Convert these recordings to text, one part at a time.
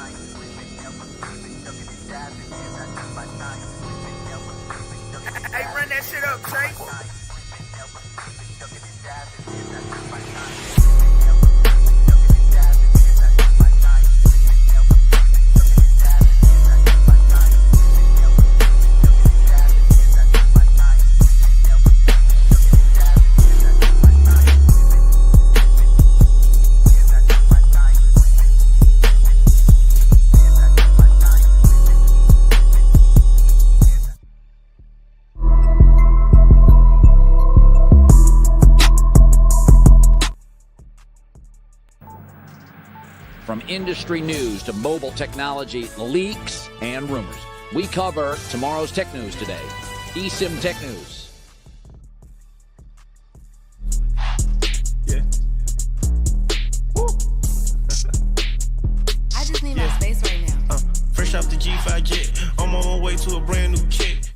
Hey, run that shit up, Trey. From industry news to mobile technology, leaks, and rumors, we cover tomorrow's tech news today. eSIM Tech News. Yeah. Woo. I just need my space right now. Fresh off the G5 jet, I'm on my way to a brand new kit.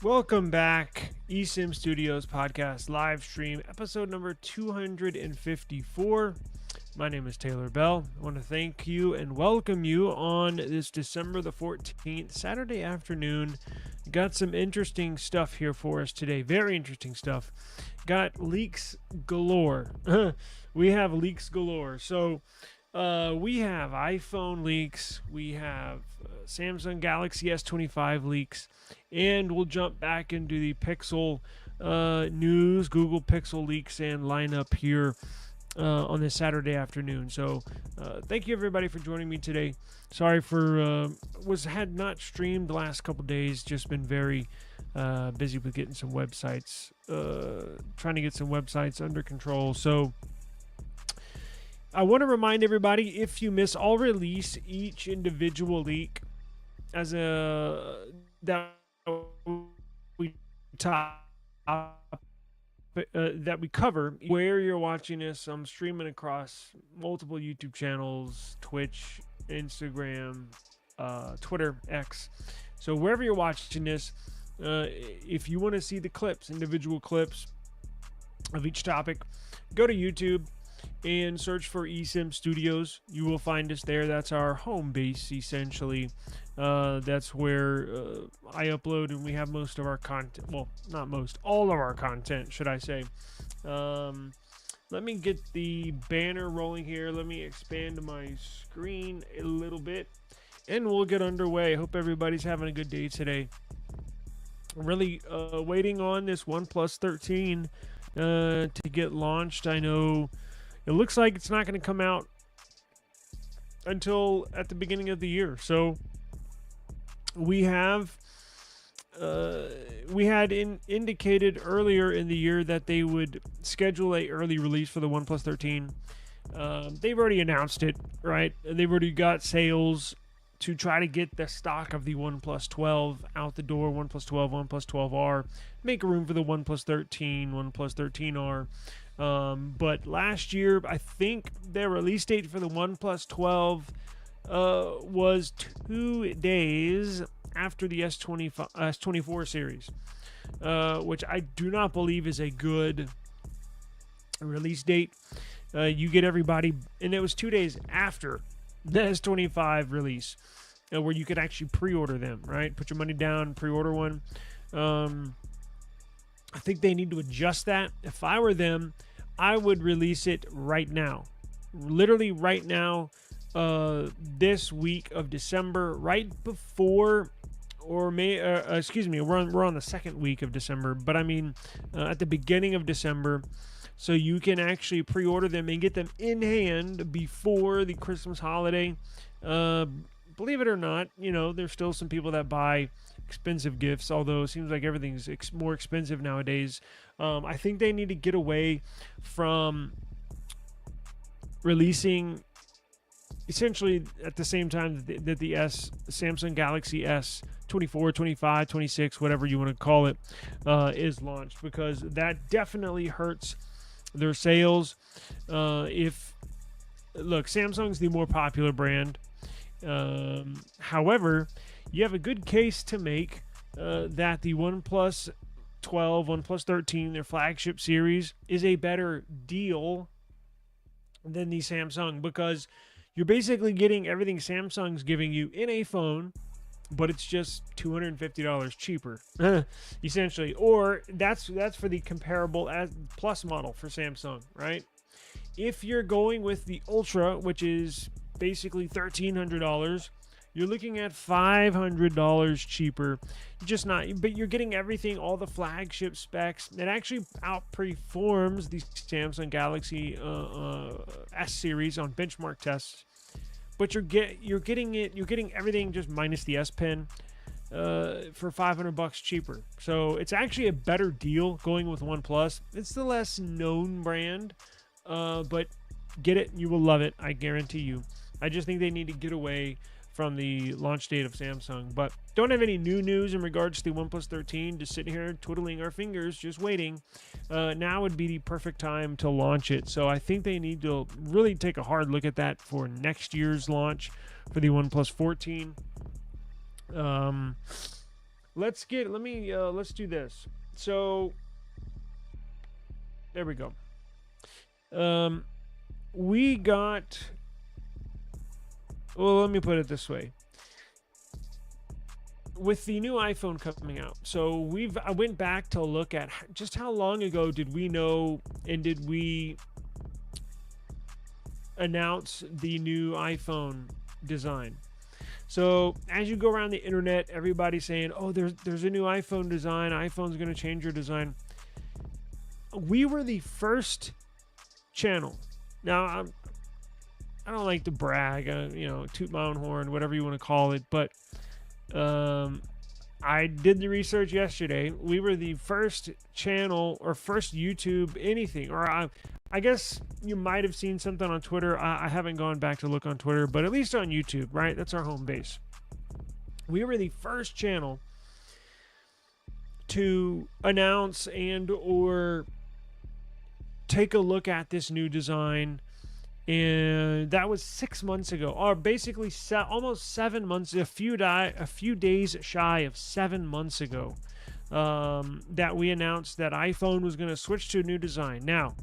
Welcome back, eSIM Studios podcast live stream, episode number 254. My name is Taylor Bell. I want to thank you and welcome you on this December the 14th, Saturday afternoon. Got some interesting stuff here for us today. Very interesting stuff. Got leaks galore. We have leaks galore. So we have iPhone leaks. We have Samsung Galaxy S25 leaks. And we'll jump back into the Pixel news, Google Pixel leaks, and lineup here on this Saturday afternoon. So thank you everybody for joining me today. Sorry for had not streamed the last couple days. Just been very busy with getting some websites, trying to get some websites under control. So I want to remind everybody, if you miss, I'll release each individual leak as that we cover where you're watching this. I'm streaming across multiple YouTube channels, Twitch, Instagram, Twitter, X. So wherever you're watching this, if you want to see the clips, individual clips of each topic, go to YouTube and search for eSIM Studios. You will find us there. That's our home base, essentially. That's where I upload and we have most of our content. Well, not most, all of our content, should I say. Let me get the banner rolling here. Let me expand my screen a little bit and we'll get underway. Hope everybody's having a good day today. I'm really waiting on this OnePlus 13 to get launched. I know it looks like it's not going to come out until at the beginning of the year. So we had indicated earlier in the year that they would schedule a early release for the OnePlus 13. They've already announced it, right? They've already got sales to try to get the stock of the OnePlus 12 out the door. OnePlus 12, OnePlus 12R, make room for the OnePlus 13, OnePlus 13R. But last year, I think their release date for the OnePlus 12 was 2 days after the S24 series, which I do not believe is a good release date. You get everybody, and it was 2 days after the S25 release, where you could actually pre-order them, right? Put your money down, pre-order one. I think they need to adjust that. If I were them, I would release it right now. Literally right now, this week of December, right before, or we're on the second week of December, but I mean at the beginning of December, so you can actually pre-order them and get them in hand before the Christmas holiday. Believe it or not, there's still some people that buy expensive gifts, although it seems like everything's more expensive nowadays. I think they need to get away from releasing essentially at the same time that the Samsung Galaxy S24, 25, 26, whatever you want to call it, is launched, because that definitely hurts their sales. Samsung's the more popular brand. However, you have a good case to make that the OnePlus 12, OnePlus 13, their flagship series, is a better deal than the Samsung, because you're basically getting everything Samsung's giving you in a phone, but it's just $250 cheaper, essentially. Or that's for the comparable as Plus model for Samsung, right? If you're going with the Ultra, which is basically $1,300, you're looking at $500 cheaper. Just not, but you're getting everything, all the flagship specs. It actually outperforms the Samsung Galaxy S series on benchmark tests. But you're getting everything just minus the S Pen for $500 cheaper. So it's actually a better deal going with OnePlus. It's the less known brand, but get it, you will love it. I guarantee you. I just think they need to get away from the launch date of Samsung. But don't have any new news in regards to the OnePlus 13. Just sitting here twiddling our fingers, just waiting. Now would be the perfect time to launch it. So I think they need to really take a hard look at that for next year's launch for the OnePlus 14. Let's do this. So there we go. We got, well, let me put it this way. With the new iPhone coming out, so I went back to look at just how long ago did we know and did we announce the new iPhone design. So as you go around the internet, everybody's saying, oh, there's a new iPhone design. iPhone's going to change your design. We were the first channel. Now, I don't like to brag, toot my own horn, whatever you want to call it, but I did the research yesterday. We were the first channel or first YouTube anything, or I guess you might have seen something on Twitter. I haven't gone back to look on Twitter, but at least on YouTube, right? That's our home base. We were the first channel to announce and or take a look at this new design. And that was 6 months ago, or basically almost 7 months, a few days shy of 7 months ago, that we announced that iPhone was going to switch to a new design. Now,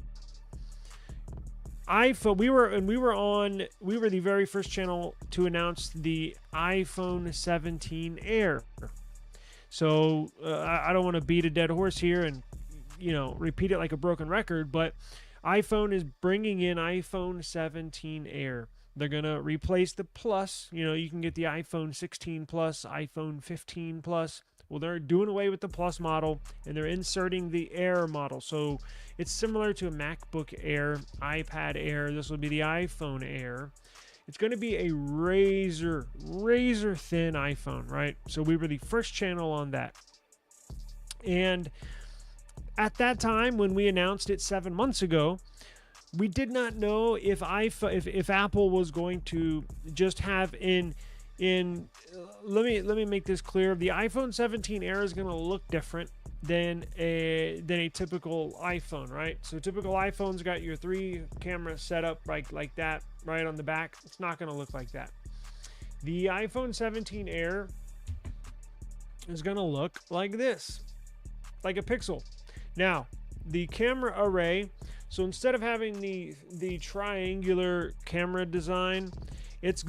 iPhone, we were the very first channel to announce the iPhone 17 Air. So I don't want to beat a dead horse here and repeat it like a broken record, but iPhone is bringing in iPhone 17 Air. They're going to replace the Plus. You can get the iPhone 16 Plus, iPhone 15 Plus. Well, they're doing away with the Plus model, and they're inserting the Air model. So it's similar to a MacBook Air, iPad Air. This will be the iPhone Air. It's going to be a razor thin iPhone, right? So we were the first channel on that. And at that time, when we announced it 7 months ago, we did not know if Apple was going to just have let me make this clear. The iPhone 17 Air is going to look different than a typical iPhone, right? So typical iPhone's got your 3 camera setup like that, right on the back. It's not going to look like that. The iPhone 17 Air is going to look like this, like a Pixel. Now, the camera array, so instead of having the triangular camera design,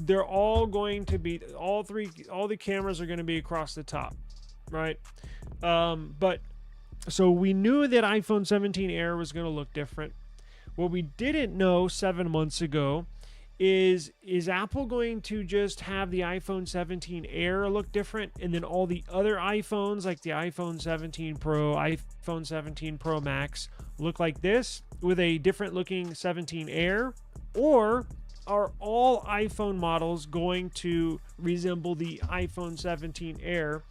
they're all going to be, all the cameras are going to be across the top, right? But so we knew that iPhone 17 Air was going to look different. What we didn't know 7 months ago is Apple going to just have the iPhone 17 Air look different, and then all the other iPhones, like the iPhone 17 Pro, iPhone 17 Pro Max, look like this with a different looking 17 Air? Or are all iPhone models going to resemble the iPhone 17 Air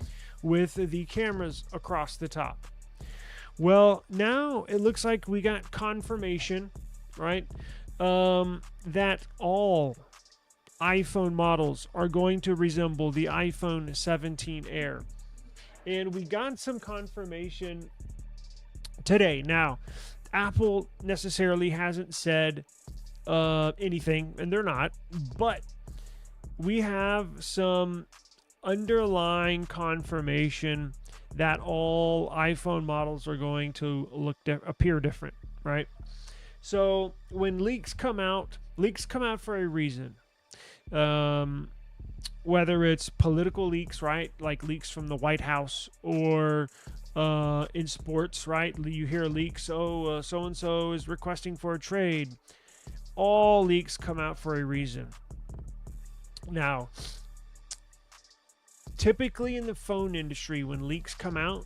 with the cameras across the top? Well, now it looks like we got confirmation, right? That all iPhone models are going to resemble the iPhone 17 Air. And we got some confirmation today. Now, Apple necessarily hasn't said anything, and they're not, but we have some underlying confirmation that all iPhone models are going to appear different, right? So when leaks come out for a reason. Whether it's political leaks, right? Like leaks from the White House, or in sports, right? You hear leaks, so-and-so is requesting for a trade. All leaks come out for a reason. Now, typically in the phone industry, when leaks come out,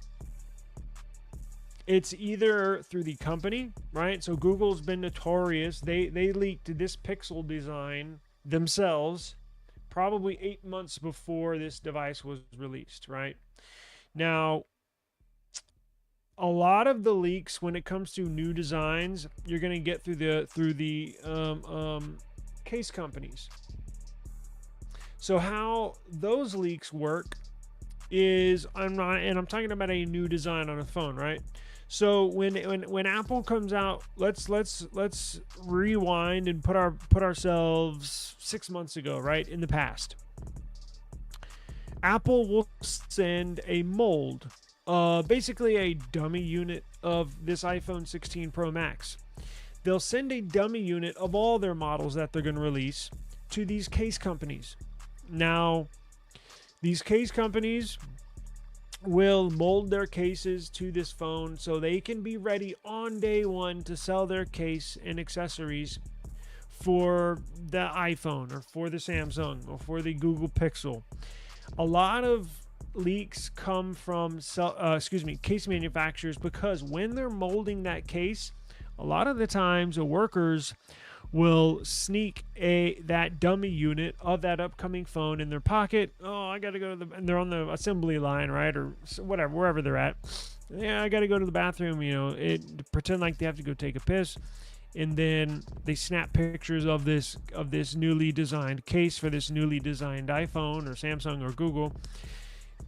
it's either through the company, right? So Google's been notorious. They leaked this Pixel design themselves probably 8 months before this device was released, right? Now, a lot of the leaks when it comes to new designs, you're going to get through the case companies. So how those leaks work is, I'm talking about a new design on a phone, right? So when Apple comes out, let's rewind and put ourselves 6 months ago, right, in the past. Apple will send a mold, basically a dummy unit of this iPhone 16 Pro Max. They'll send a dummy unit of all their models that they're going to release to these case companies. Now, these case companies will mold their cases to this phone so they can be ready on day one to sell their case and accessories for the iPhone or for the Samsung or for the Google Pixel. A lot of leaks come from case manufacturers, because when they're molding that case, a lot of the times the workers will sneak that dummy unit of that upcoming phone in their pocket. Oh, I got to go to and they're on the assembly line, right, or whatever, wherever they're at. Yeah, I got to go to the bathroom, pretend like they have to go take a piss, and then they snap pictures of this newly designed case for this newly designed iPhone or Samsung or Google.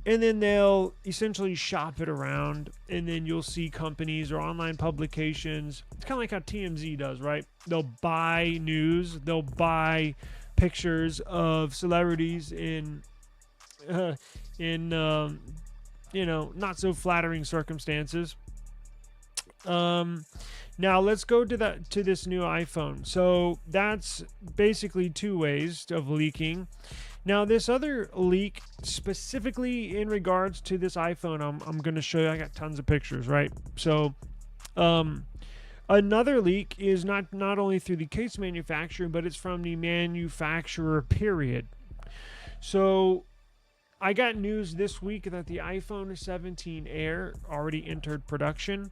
And then they'll essentially shop it around, and then you'll see companies or online publications. It's kind of like how TMZ does, right? They'll buy news, they'll buy pictures of celebrities in not so flattering circumstances. Now let's go to this new iPhone. So that's basically two ways of leaking. Now, this other leak, specifically in regards to this iPhone, I'm going to show you. I got tons of pictures, right? So, another leak is not only through the case manufacturer, but it's from the manufacturer, period. So, I got news this week that the iPhone 17 Air already entered production,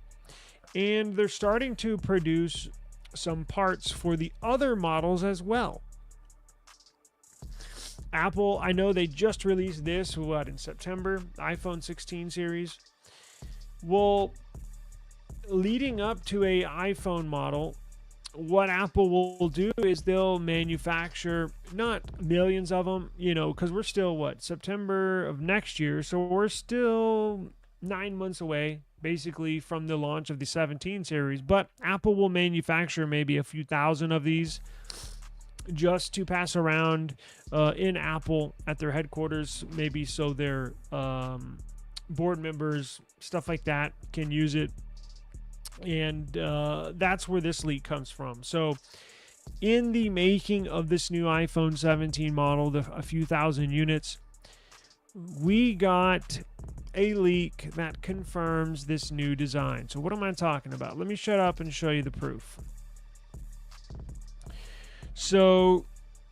and they're starting to produce some parts for the other models as well. Apple, I know they just released this, in September, iPhone 16 series. Well, leading up to a iPhone model, what Apple will do is they'll manufacture not millions of them, because we're still, September of next year, so we're still 9 months away, basically, from the launch of the 17 series. But Apple will manufacture maybe a few thousand of these just to pass around in Apple at their headquarters, maybe so their board members, stuff like that, can use it. And that's where this leak comes from. So in the making of this new iPhone 17 model, a few thousand units, we got a leak that confirms this new design. So what am I talking about? Let me shut up and show you the proof. So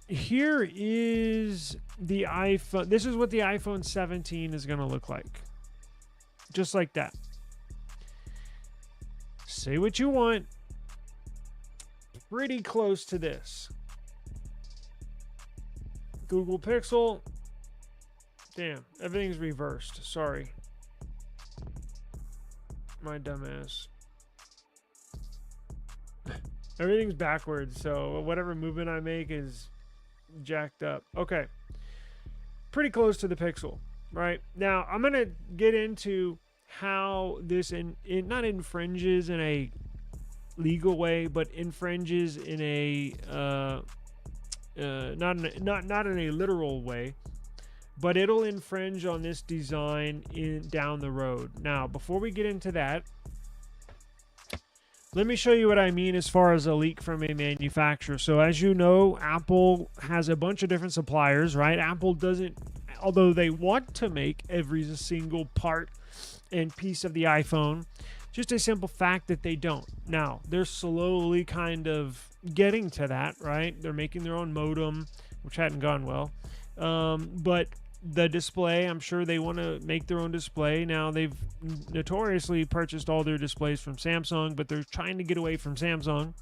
here is the iPhone. This is what the iPhone 17 is going to look like. Just like that. Say what you want. Pretty close to this. Google Pixel. Damn, everything's reversed. Sorry. My dumbass. Everything's backwards, so whatever movement I make is jacked up. Okay. Pretty close to the Pixel, right? Now, I'm going to get into how this not infringes in a legal way, but infringes in a not in a literal way, but it'll infringe on this design down the road. Now, before we get into that, Let me show you what I mean as far as a leak from a manufacturer. So as you know, Apple has a bunch of different suppliers, right? Apple doesn't, although they want to make every single part and piece of the iPhone, just a simple fact that they don't. Now, they're slowly kind of getting to that, right? They're making their own modem, which hadn't gone well. But the display, I'm sure they want to make their own display. Now, they've notoriously purchased all their displays from Samsung, but they're trying to get away from Samsung.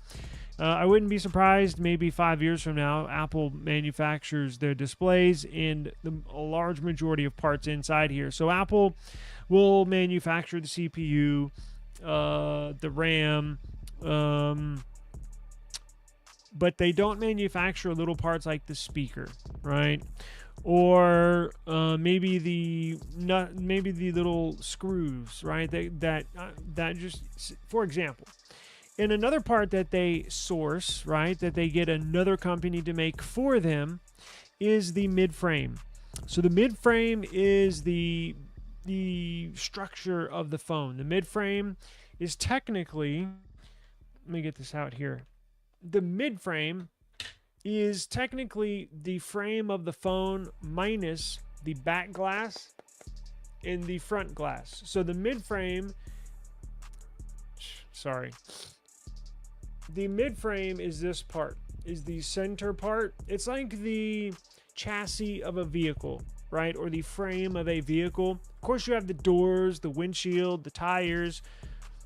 I wouldn't be surprised maybe 5 years from now, Apple manufactures their displays and a large majority of parts inside here. So Apple will manufacture the CPU, the RAM, but they don't manufacture little parts like the speaker, right? Or maybe the little screws, right? That just, for example, and another part that they source, right, that they get another company to make for them, is the mid-frame. So the mid-frame is the structure of the phone. The mid-frame is technically, let me get this out here. The mid-frame is technically the frame of the phone minus the back glass and the front glass. So the mid-frame, the mid-frame is this part, is the center part. It's like the chassis of a vehicle, right? Or the frame of a vehicle. Of course, you have the doors, the windshield, the tires,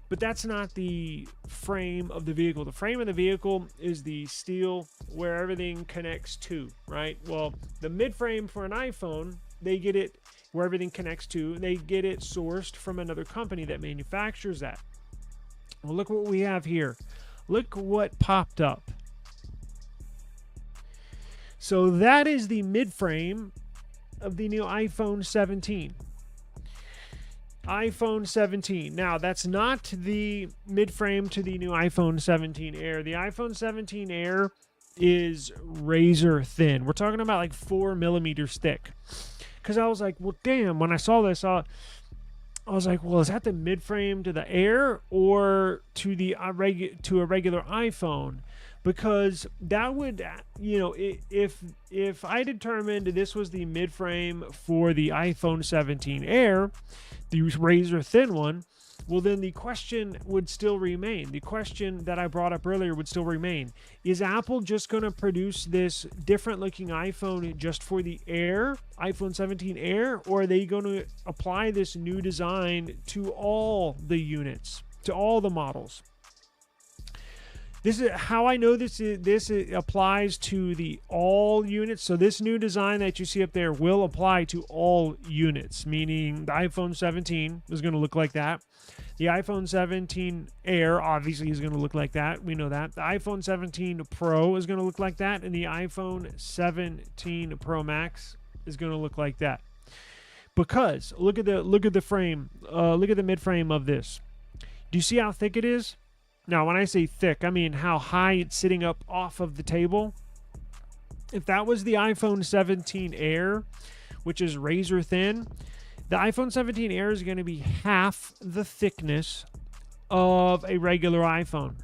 but that's not the frame of the vehicle. The frame of the vehicle is the steel where everything connects to, right? Well, the mid-frame for an iPhone, they get it where everything connects to. They get it sourced from another company that manufactures that. Well, look what we have here. Look what popped up. So that is the mid-frame of the new iPhone 17. iPhone 17. Now, that's not the mid-frame to the new iPhone 17 Air. The iPhone 17 Air is razor thin. We're talking about like 4 millimeters thick. Because I was like, well, damn, when I saw this, I was like, well, is that the mid-frame to the Air or to the to a regular iPhone? Because that would, you know, if I determined this was the mid-frame for the iPhone 17 Air, the razor thin one, well, then the question would still remain. The question that I brought up earlier would still remain. Is Apple just going to produce this different looking iPhone just for the Air, iPhone 17 Air, or are they going to apply this new design to all the units, to all the models? This is how I know this applies to the all units. So this new design that you see up there will apply to all units, meaning the iPhone 17 is going to look like that. The iPhone 17 Air obviously is going to look like that. We know that. The iPhone 17 Pro is going to look like that, and the iPhone 17 Pro Max is going to look like that. Because look at the frame, look at the mid frame of this. Do you see how thick it is? Now, when I say thick, I mean how high it's sitting up off of the table. If that was the iPhone 17 Air, which is razor thin, the iPhone 17 Air is going to be half the thickness of a regular iPhone.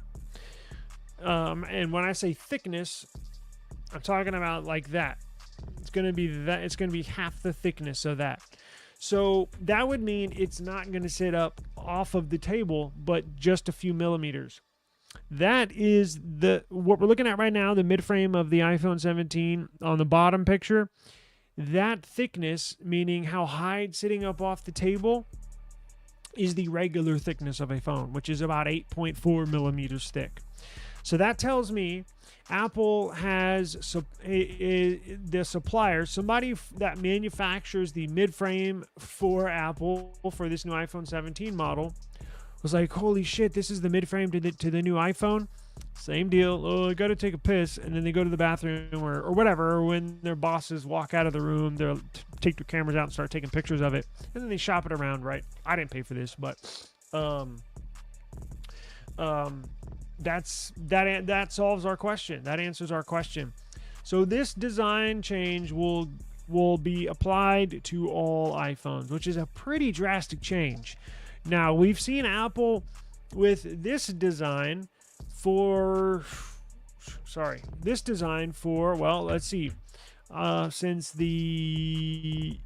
And when I say thickness, I'm talking about like that. It's going to be that. It's going to be half the thickness of that. So that would mean it's not going to sit up off of the table, but just a few millimeters. That is what we're looking at right now, the mid-frame of the iPhone 17 on the bottom picture. That thickness, meaning how high it's sitting up off the table, is the regular thickness of a phone, which is about 8.4 millimeters thick. So that tells me Apple has the supplier, somebody that manufactures the mid-frame for Apple for this new iPhone 17 model, was like, holy shit, this is the mid-frame to the new iPhone. Same deal. Oh, I got to take a piss, and then they go to the bathroom or whatever. Or when their bosses walk out of the room, they'll take their cameras out and start taking pictures of it, and then they shop it around. Right? I didn't pay for this, but that solves our question. That answers our question. So this design change will be applied to all iPhones, which is a pretty drastic change. Now, we've seen Apple with this design for, well, let's see, since the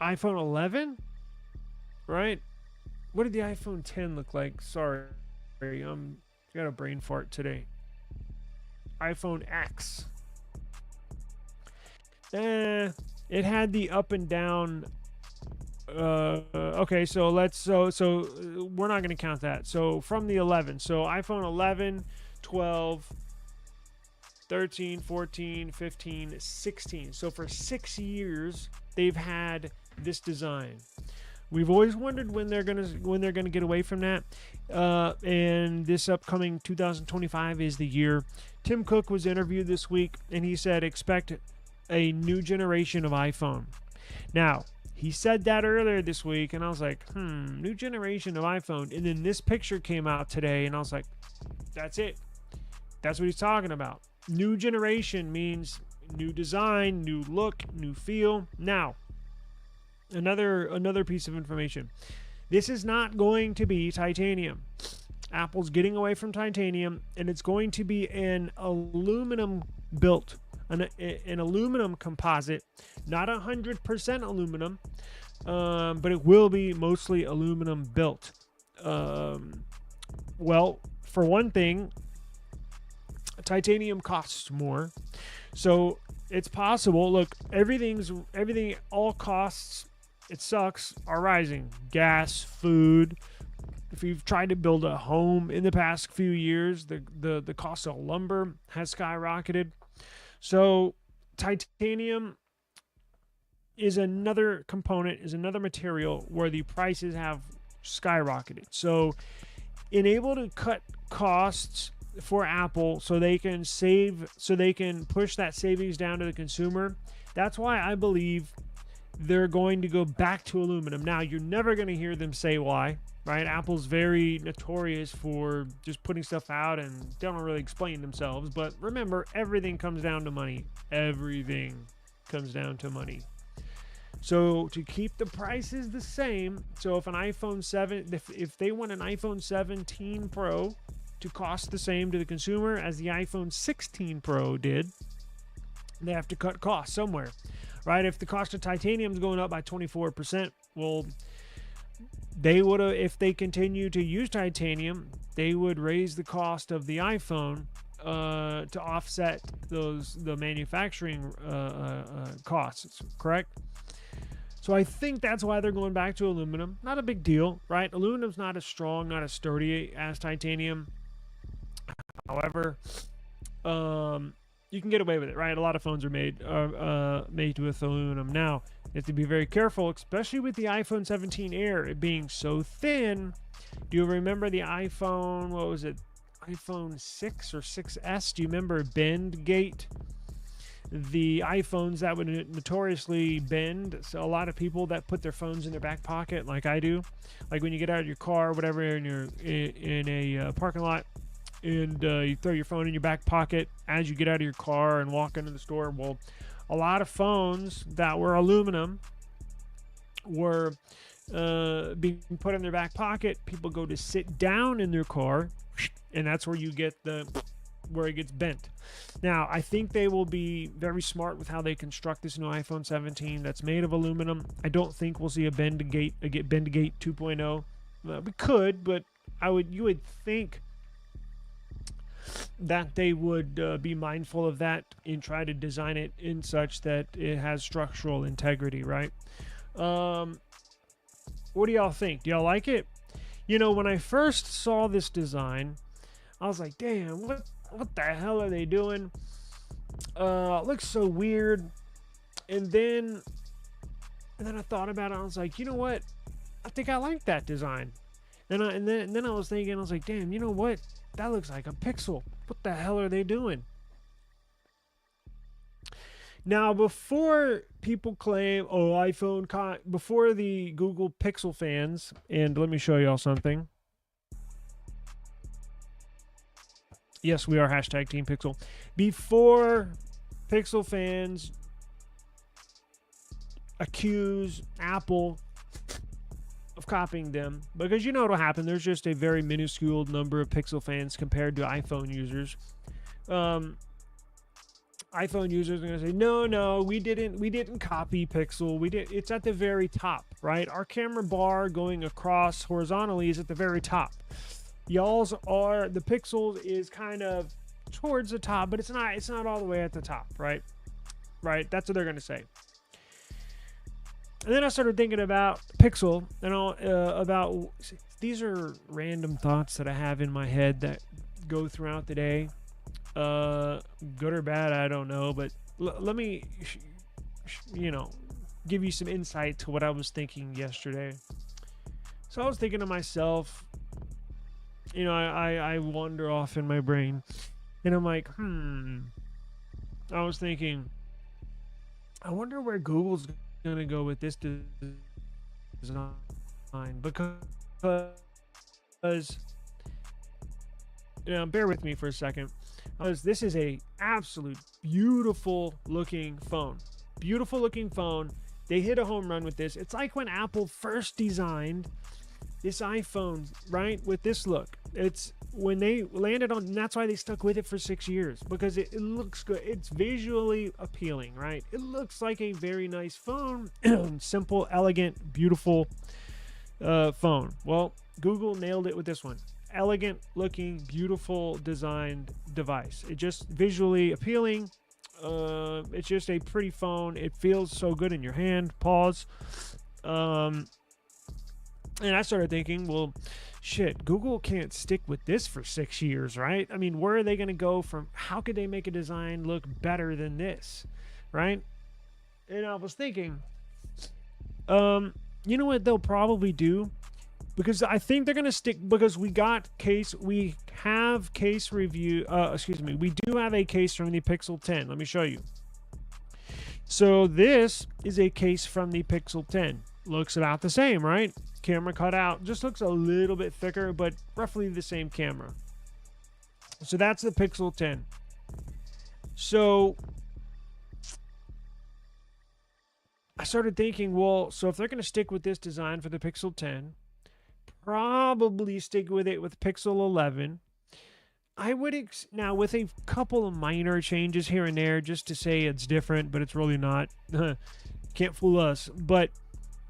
iPhone 11, right? What did the iPhone 10 look like? Sorry, got a brain fart today. iPhone X. It had the up and down. Okay, so we're not going to count that. So from the 11, so iPhone 11, 12, 13, 14, 15, 16. So for 6 years, they've had this design. We've always wondered when they're gonna get away from that. And this upcoming 2025 is the year. Tim Cook was interviewed this week, and he said expect a new generation of iPhone. Now, he said that earlier this week, and I was like, new generation of iPhone. And then this picture came out today, and I was like, that's it. That's what he's talking about. New generation means new design, new look, new feel. Now, another piece of information. This is not going to be titanium. Apple's getting away from titanium, and it's going to be an aluminum built, an aluminum composite, not 100% aluminum, but it will be mostly aluminum built. Well, for one thing, titanium costs more, so it's possible. Look, everything, all costs, it sucks, are rising. Gas, food. If you've tried to build a home in the past few years, the cost of lumber has skyrocketed. So titanium is another component, is another material where the prices have skyrocketed. So enable to cut costs for Apple so they can push that savings down to the consumer. That's why I believe they're going to go back to aluminum. Now, you're never going to hear them say why, right? Apple's very notorious for just putting stuff out and don't really explain themselves. But remember, everything comes down to money. Everything comes down to money. So to keep the prices the same, so if an iPhone 7, if they want an iPhone 17 Pro to cost the same to the consumer as the iPhone 16 Pro did, they have to cut costs somewhere, right? If the cost of titanium is going up by 24%, well, they would have, if they continue to use titanium, they would raise the cost of the iPhone to offset the manufacturing costs, correct? So I think that's why they're going back to aluminum. Not a big deal, right? Aluminum's not as strong, not as sturdy as titanium. However, you can get away with it, right? A lot of phones are made with aluminum. Now, you have to be very careful, especially with the iPhone 17 Air, it being so thin. Do you remember the iPhone, what was it, iPhone 6 or 6S? Do you remember bend gate? The iPhones that would notoriously bend. So a lot of people that put their phones in their back pocket, like I do, like when you get out of your car or whatever, and you're in a parking lot, and you throw your phone in your back pocket as you get out of your car and walk into the store. Well, a lot of phones that were aluminum were being put in their back pocket. People go to sit down in their car, and that's where you get where it gets bent. Now, I think they will be very smart with how they construct this new iPhone 17 that's made of aluminum. I don't think we'll see a Bend-to-Gate 2.0. We could, but you would think that they would be mindful of that and try to design it in such that it has structural integrity, right? What do y'all think? Do y'all like it? You know, when I first saw this design, I was like, damn, what the hell are they doing? It looks so weird. And then I thought about it. I was like, you know what? I think I like that design. And then I was thinking, I was like, damn, you know what? That looks like a Pixel. What the hell are they doing? Now, before people claim, before the Google Pixel fans, and let me show y'all something. Yes, we are hashtag Team Pixel. Before Pixel fans accuse Apple of copying them because you know what'll happen. There's just a very minuscule number of Pixel fans compared to iPhone users. iPhone users are going to say, no, we didn't copy Pixel. It's at the very top, right? Our camera bar going across horizontally is at the very top. Y'all's are, the Pixel is kind of towards the top, but it's not all the way at the top, right? Right? That's what they're going to say. And then I started thinking about Pixel and about, these are random thoughts that I have in my head that go throughout the day. Good or bad, I don't know, but let me, give you some insight to what I was thinking yesterday. So I was thinking to myself, I wander off in my brain, and I'm like, I was thinking, I wonder where Google's going to go with this design, because bear with me for a second. This is a absolute beautiful looking phone. Beautiful looking phone. They hit a home run with this. It's like when Apple first designed this iPhone, right? With this look. It's when they landed on, and that's why they stuck with it for 6 years, because it looks good. It's visually appealing, right? It looks like a very nice phone. Simple, elegant, beautiful phone. Well, Google nailed it with this one. Elegant looking, beautiful designed device. It just visually appealing. It's just a pretty phone. It feels so good in your hand. Pause. And I started thinking, well, shit, Google can't stick with this for 6 years, right? I mean, where are they going to go from? How could they make a design look better than this, right? And I was thinking, you know what they'll probably do? Because I think they're going to stick, because we have case review, we do have a case from the Pixel 10. Let me show you. So this is a case from the Pixel 10. Looks about the same, right? Camera cut out, just looks a little bit thicker, but roughly the same camera. So that's the Pixel 10. So I started thinking, well, so if they're going to stick with this design for the Pixel 10, probably stick with it with Pixel 11. I would now with a couple of minor changes here and there, just to say it's different, but it's really not. Can't fool us. But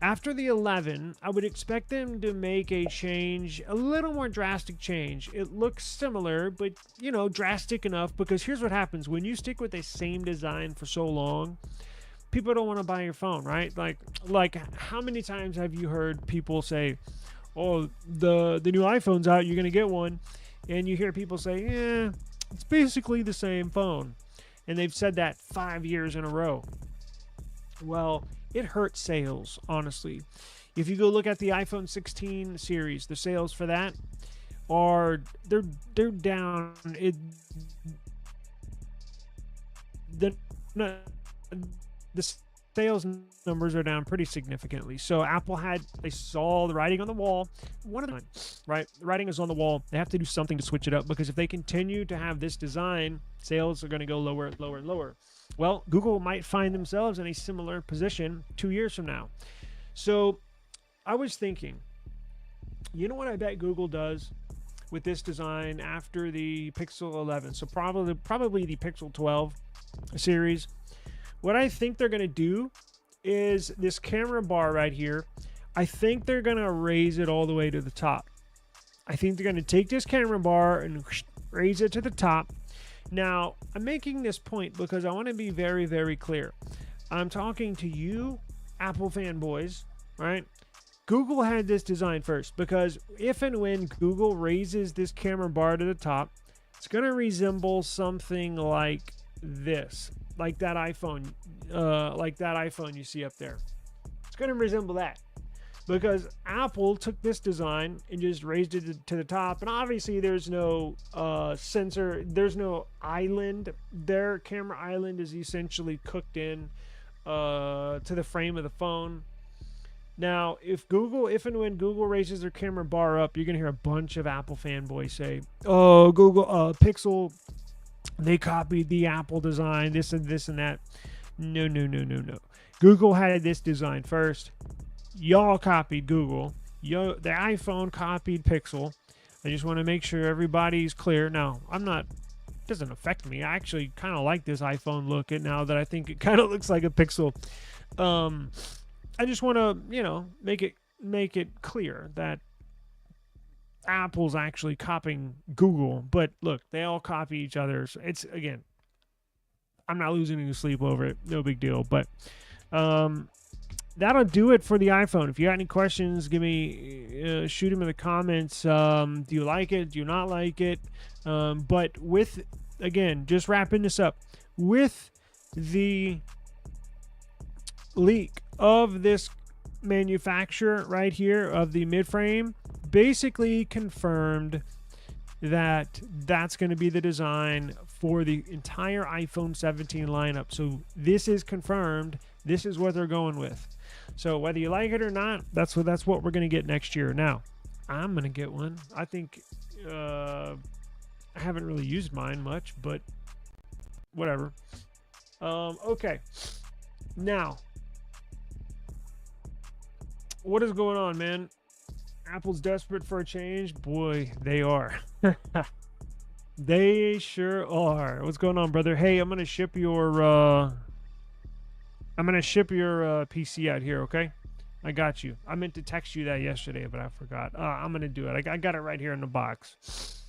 after the 11, I would expect them to make a change, a little more drastic change. It looks similar, but drastic enough, because here's what happens when you stick with the same design for so long. People don't want to buy your phone, right? Like how many times have you heard people say, oh, the new iPhone's out, you're going to get one. And you hear people say, yeah, it's basically the same phone. And they've said that 5 years in a row. Well, it hurts sales, honestly. If you go look at the iPhone 16 series, the sales for that they're down. The sales numbers are down pretty significantly. So Apple they saw the writing on the wall. Right? The writing is on the wall. They have to do something to switch it up, because if they continue to have this design, sales are going to go lower and lower and lower. Well, Google might find themselves in a similar position 2 years from now. So I was thinking, you know what I bet Google does with this design after the Pixel 11? So probably the Pixel 12 series. What I think they're going to do is this camera bar right here. I think they're going to raise it all the way to the top. I think they're going to take this camera bar and raise it to the top. Now, I'm making this point because I want to be very, very clear. I'm talking to you, Apple fanboys, right? Google had this design first, because if and when Google raises this camera bar to the top, it's going to resemble something like this. Like that iPhone you see up there. It's going to resemble that, because Apple took this design and just raised it to the top, and obviously there's no sensor, there's no island. Their camera island is essentially cooked in to the frame of the phone. Now, if and when Google raises their camera bar up, you're going to hear a bunch of Apple fanboys say, oh, Google, Pixel, they copied the Apple design, this and that. No. Google had this design first. Y'all copied Google. the iPhone copied Pixel. I just want to make sure everybody's clear. Now, it doesn't affect me. I actually kind of like this iPhone look now that I think it kind of looks like a Pixel. I just want to, make it clear that Apple's actually copying Google. But look, they all copy each other. So it's, again, I'm not losing any sleep over it. No big deal. But that'll do it for the iPhone. If you got any questions, shoot them in the comments. Do you like it? Do you not like it? But again, just wrapping this up, with the leak of this manufacturer right here of the mid-frame, basically confirmed that that's going to be the design for the entire iPhone 17 lineup. So this is confirmed. This is what they're going with. So whether you like it or not, that's what we're going to get next year. Now, I'm going to get one. I think I haven't really used mine much, but whatever. Okay. Now, what is going on, man? Apple's desperate for a change. Boy, they are. They sure are. What's going on, brother? Hey, I'm gonna ship your PC out here, okay? I got you. I meant to text you that yesterday, but I forgot. I'm gonna do it. I got it right here in the box.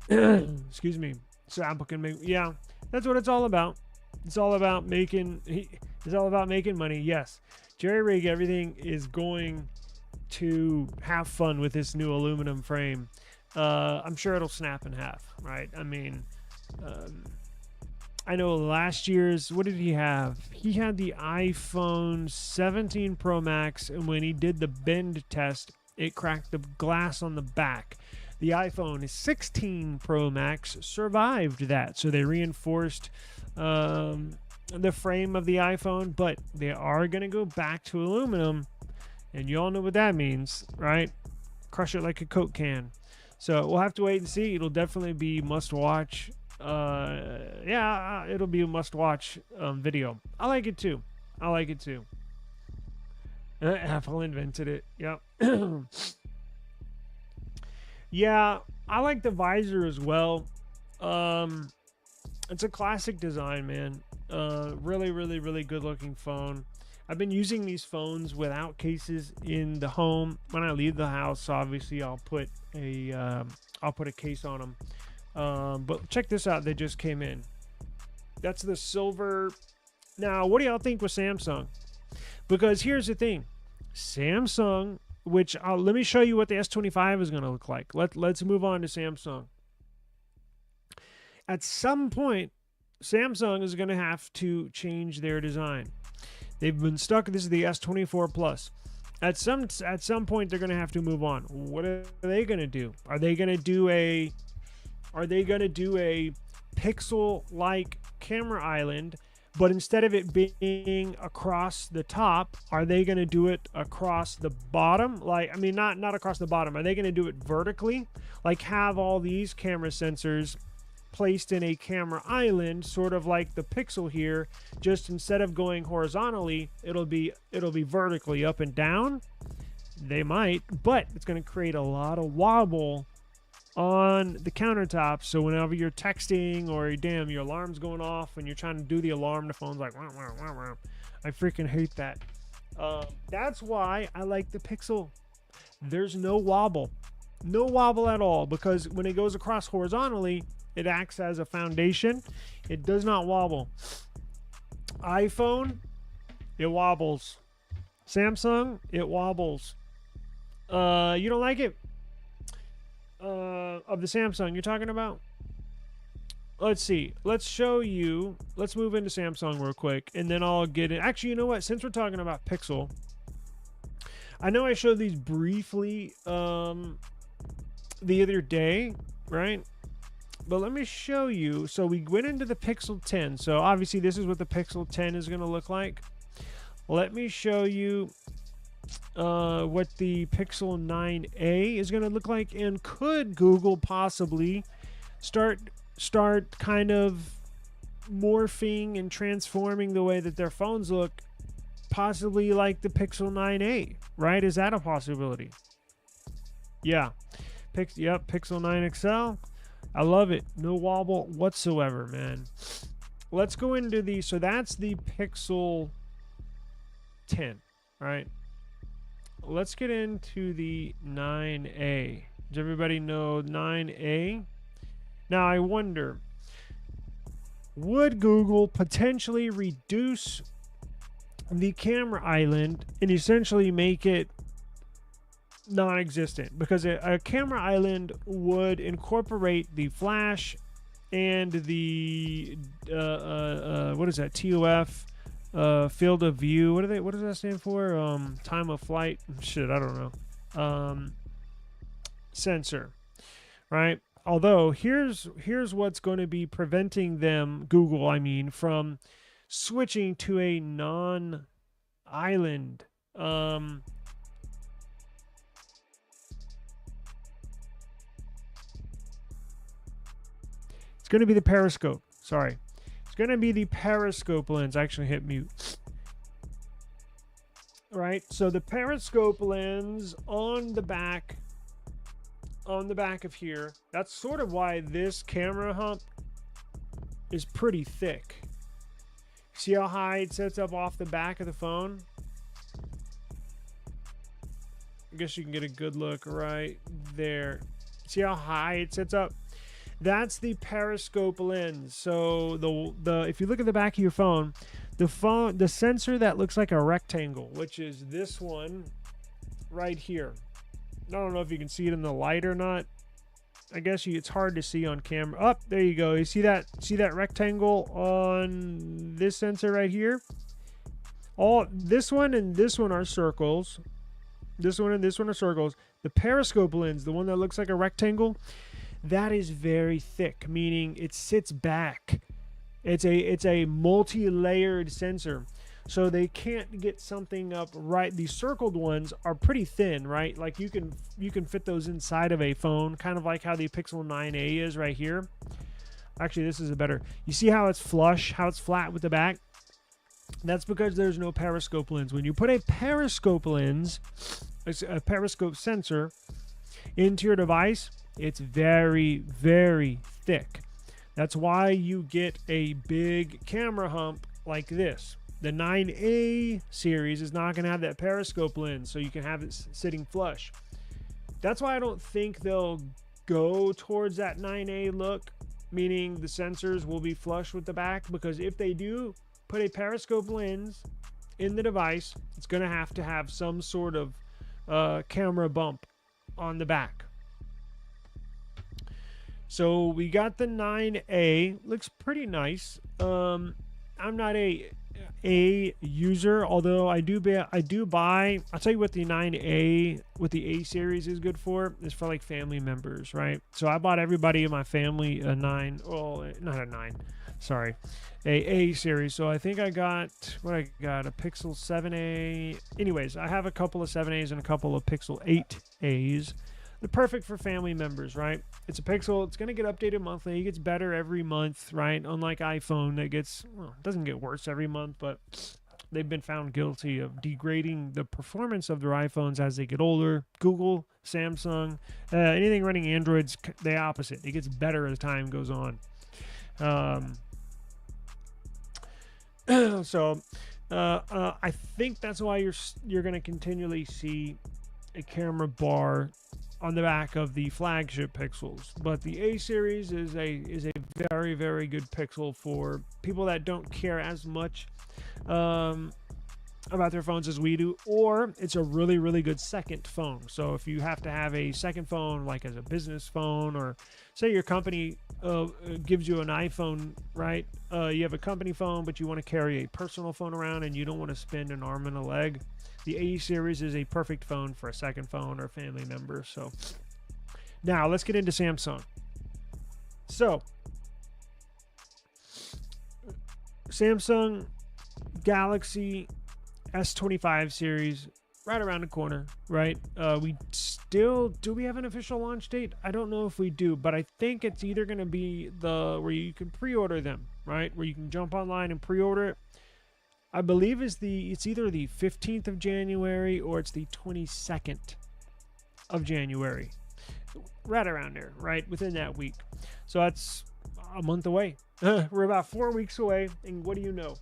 Excuse me. So Apple can make. Yeah, that's what it's all about. It's all about making. It's all about making money. Yes, Jerry Rig. Everything is going to have fun with this new aluminum frame. I'm sure it'll snap in half, right? I mean, I know last year's, what did he have? He had the iPhone 17 Pro Max, and when he did the bend test, it cracked the glass on the back. The iPhone 16 Pro Max survived that, so they reinforced the frame of the iPhone, but they are going to go back to aluminum. And you all know what that means, right? Crush it like a Coke can. So we'll have to wait and see. It'll definitely be must-watch. It'll be a must-watch video. I like it too. Apple invented it. Yep. Yeah, I like the visor as well. It's a classic design, man. Really, really, really good-looking phone. I've been using these phones without cases in the home. When I leave the house, obviously I'll put a case on them. But check this out. They just came in. That's the silver. Now, what do y'all think with Samsung? Because here's the thing. Samsung, which let me show you what the S25 is going to look like. Let's move on to Samsung. At some point, Samsung is going to have to change their design. They've been stuck. This is the S24 Plus. At some point, they're going to have to move on. What are they going to do? Are they going to do a Pixel-like camera island, but instead of it being across the top, are they going to do it across the bottom? Not across the bottom. Are they going to do it vertically? Like have all these camera sensors placed in a camera island, sort of like the Pixel here, just instead of going horizontally, it'll be vertically up and down. They might, but it's going to create a lot of wobble on the countertop. So whenever you're texting or your alarm's going off and you're trying to do the alarm, the phone's like, wah, wah, wah, wah. I freaking hate that. That's why I like the Pixel. There's no wobble at all, because when it goes across horizontally, it acts as a foundation. It does not wobble. iPhone, it wobbles. Samsung, it wobbles. You don't like it? Of the Samsung you're talking about? Let's see. Let's show you. Let's move into Samsung real quick, and then I'll get it. Actually, you know what? Since we're talking about Pixel, I know I showed these briefly the other day, right? But let me show you. So we went into the Pixel 10. So obviously this is what the Pixel 10 is going to look like. Let me show you what the Pixel 9a is going to look like, and could Google possibly start kind of morphing and transforming the way that their phones look possibly like the Pixel 9a, right? Is that a possibility? Yeah. Pixel 9 XL. I love it. No wobble whatsoever, man. Let's go into the, so that's the Pixel 10, right? Let's get into the 9a. Does everybody know 9a? Now, I wonder, would Google potentially reduce the camera island and essentially make it non-existent? Because a camera island would incorporate the flash and the what is that, TOF, field of view, what does that stand for? Time of flight, shit, I don't know. Sensor, right? Although here's what's going to be preventing them, Google I mean, from switching to a non-island it's going to be the periscope. Sorry. It's going to be the periscope lens. I actually hit mute. Right? So the periscope lens on the back of here, that's sort of why this camera hump is pretty thick. See how high it sets up off the back of the phone? I guess you can get a good look right there. See how high it sets up? That's the periscope lens. So the if you look at the back of your phone, the sensor that looks like a rectangle, which is this one right here. I don't know if you can see it in the light or not. I guess it's hard to see on camera. Oh, there you go. You see that rectangle on this sensor right here? All this one and this one are circles. This one and this one are circles. The periscope lens, the one that looks like a rectangle, that is very thick, meaning it sits back. It's a multi-layered sensor. So they can't get something up right. These circled ones are pretty thin, right? Like you can fit those inside of a phone, kind of like how the Pixel 9a is right here. Actually, this is a better. You see how it's flush, how it's flat with the back? That's because there's no periscope lens. When you put a periscope lens, a periscope sensor into your device, it's very, very thick. That's why you get a big camera hump like this. The 9A series is not going to have that periscope lens, so you can have it sitting flush. That's why I don't think they'll go towards that 9A look, meaning the sensors will be flush with the back, because if they do put a periscope lens in the device, it's going to have some sort of camera bump on the back. So we got the 9A. Looks pretty nice. I'm not a user, although I do buy. I'll tell you what the 9A, what the A series is good for, is for like family members, right? So I bought everybody in my family a 9, well, not a 9, sorry, a series. So I think I got a Pixel 7A. Anyways, I have a couple of 7As and a couple of Pixel 8As. They're perfect for family members, right? It's a Pixel. It's going to get updated monthly. It gets better every month, right? Unlike iPhone, that gets, well, it doesn't get worse every month, but they've been found guilty of degrading the performance of their iPhones as they get older. Google, Samsung, anything running Android's the opposite. It gets better as time goes on. I think that's why you're going to continually see a camera bar on the back of the flagship Pixels. But the A series is a very, very good Pixel for people that don't care as much about their phones as we do, or it's a really, really good second phone. So if you have to have a second phone, like as a business phone, or say your company gives you an iPhone, right? You have a company phone, but you want to carry a personal phone around and you don't want to spend an arm and a leg. The A series is a perfect phone for a second phone or a family member. So now let's get into Samsung. So Samsung Galaxy S25 series right around the corner, right? Do we have an official launch date? I don't know if we do, but I think it's either going to be where you can pre-order them, right? Where you can jump online and pre-order it. I believe it's either the 15th of January or it's the 22nd of January. Right around there, right? Within that week. So that's a month away. We're about 4 weeks away, and what do you know?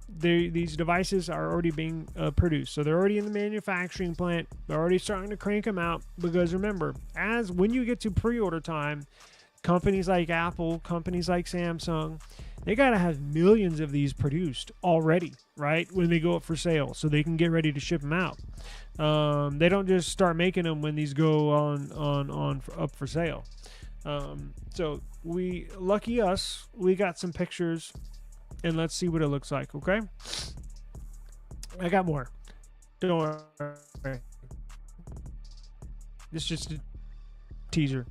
These devices are already being produced. So they're already in the manufacturing plant. They're already starting to crank them out, because remember, when you get to pre-order time, companies like Apple, companies like Samsung, they got to have millions of these produced already, right? When they go up for sale, so they can get ready to ship them out. They don't just start making them when these go up for sale. So lucky us, we got some pictures, and let's see what it looks like. Okay, I got more. Don't worry. This is just a teaser.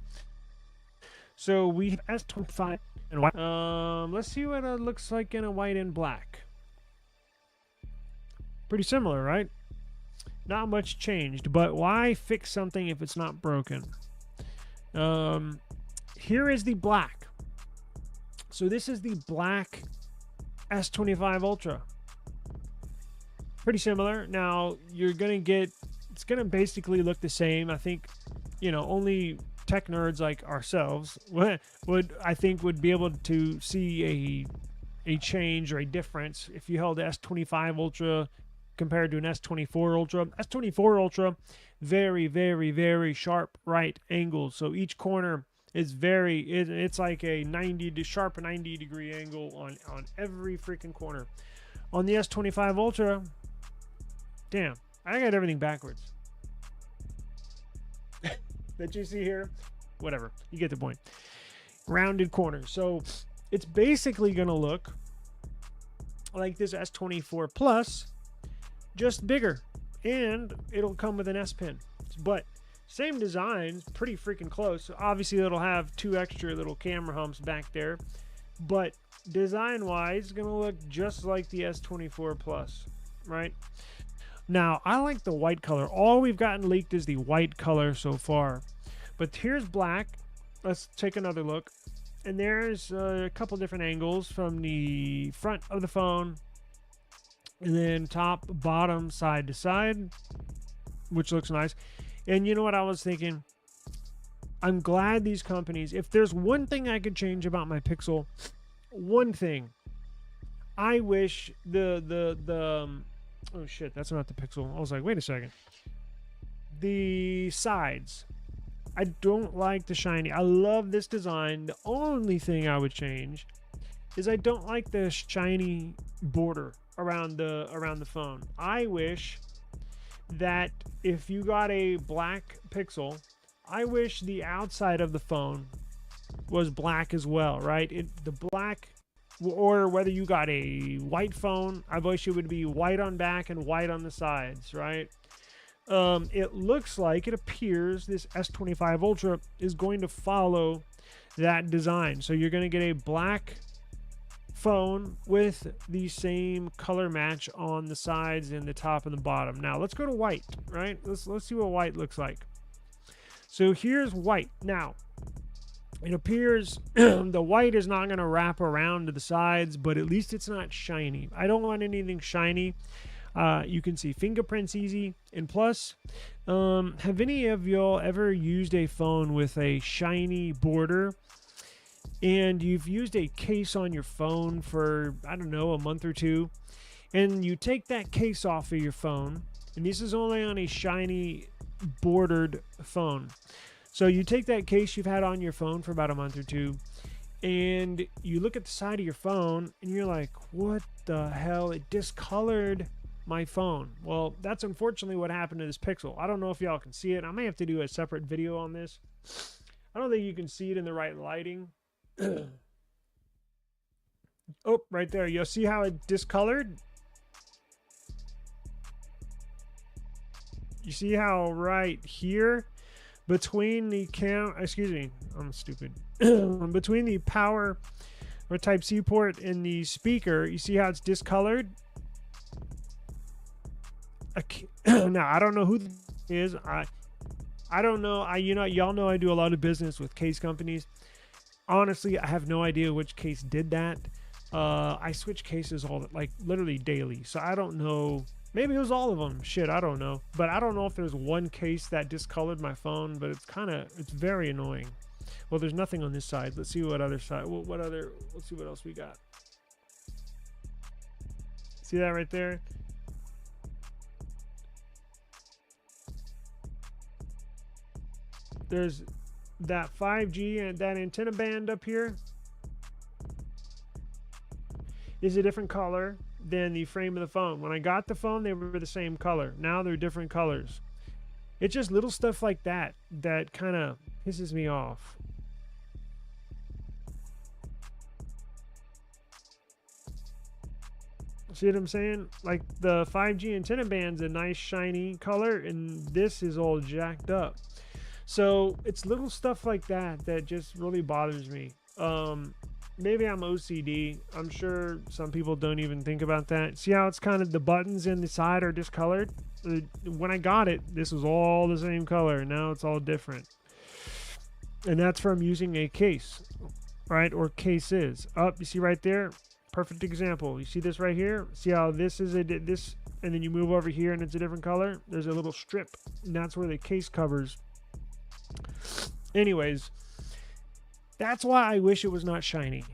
So we have S25 and white. Let's see what it looks like in a white and black. Pretty similar, right? Not much changed, but why fix something if it's not broken? Here is the black. So this is the black S25 Ultra. Pretty similar. Now it's gonna basically look the same. I think, only tech nerds like ourselves would be able to see a change or a difference if you held the S25 Ultra compared to an S24 Ultra. S24 Ultra, very, very, very sharp right angles. So each corner is it's like a sharp 90 degree angle on every freaking corner. On the S25 Ultra, damn, I got everything backwards. That you see here, whatever, you get the point. Rounded corners. So it's basically going to look like this S24 Plus, just bigger, and it'll come with an S Pen. But same design, pretty freaking close. Obviously it'll have 2 extra little camera humps back there, but design wise, going to look just like the S24 Plus, right? Now, I like the white color. All we've gotten leaked is the white color so far. But here's black. Let's take another look. And there's a couple different angles from the front of the phone, and then top, bottom, side to side, which looks nice. And you know what I was thinking? I'm glad these companies, if there's one thing I could change about my Pixel, one thing, I wish oh shit, that's not the Pixel. I was like, wait a second. The sides. I don't like the shiny. I love this design. The only thing I would change is I don't like the shiny border around the phone. I wish that if you got a black Pixel, I wish the outside of the phone was black as well, right? The black, or whether you got a white phone, I wish it would be white on back and white on the sides, right? It looks like, it appears this S25 Ultra is going to follow that design. So you're going to get a black phone with the same color match on the sides and the top and the bottom. Now let's go to white, right? Let's see what white looks like. So here's white. Now it appears the white is not going to wrap around to the sides, but at least it's not shiny. I don't want anything shiny. You can see fingerprints easy. And plus, have any of y'all ever used a phone with a shiny border, and you've used a case on your phone for, I don't know, a month or two, and you take that case off of your phone, and this is only on a shiny bordered phone. So you take that case you've had on your phone for about a month or two, and you look at the side of your phone, and you're like, what the hell? It discolored my phone. Well, that's unfortunately what happened to this Pixel. I don't know if y'all can see it. I may have to do a separate video on this. I don't think you can see it in the right lighting. Oh, right there. You'll see how it discolored? You see how right here between the excuse me, I'm stupid. Between the power or Type-C port and the speaker, you see how it's discolored? Now, I don't know who this is. I don't know. Y'all know I do a lot of business with case companies. Honestly, I have no idea which case did that. I switch cases like literally daily. So I don't know. Maybe it was all of them. Shit, I don't know. But I don't know if there's one case that discolored my phone, but it's very annoying. Well, there's nothing on this side. Let's see what other side. Let's see what else we got. See that right there? There's that 5G and that antenna band up here is a different color than the frame of the phone. When I got the phone, they were the same color. Now they're different colors. It's just little stuff like that that kind of pisses me off. See what I'm saying? Like the 5G antenna band's a nice shiny color, and this is all jacked up. So it's little stuff like that that just really bothers me. Maybe I'm OCD. I'm sure some people don't even think about that. See how it's kind of the buttons in the side are discolored? When I got it, this was all the same color. Now it's all different. And that's from using a case, right? Or cases. Up, you see right there? Perfect example. You see this right here? See how this is this, and then you move over here and it's a different color? There's a little strip, and that's where the case covers. Anyways, that's why I wish it was not shiny.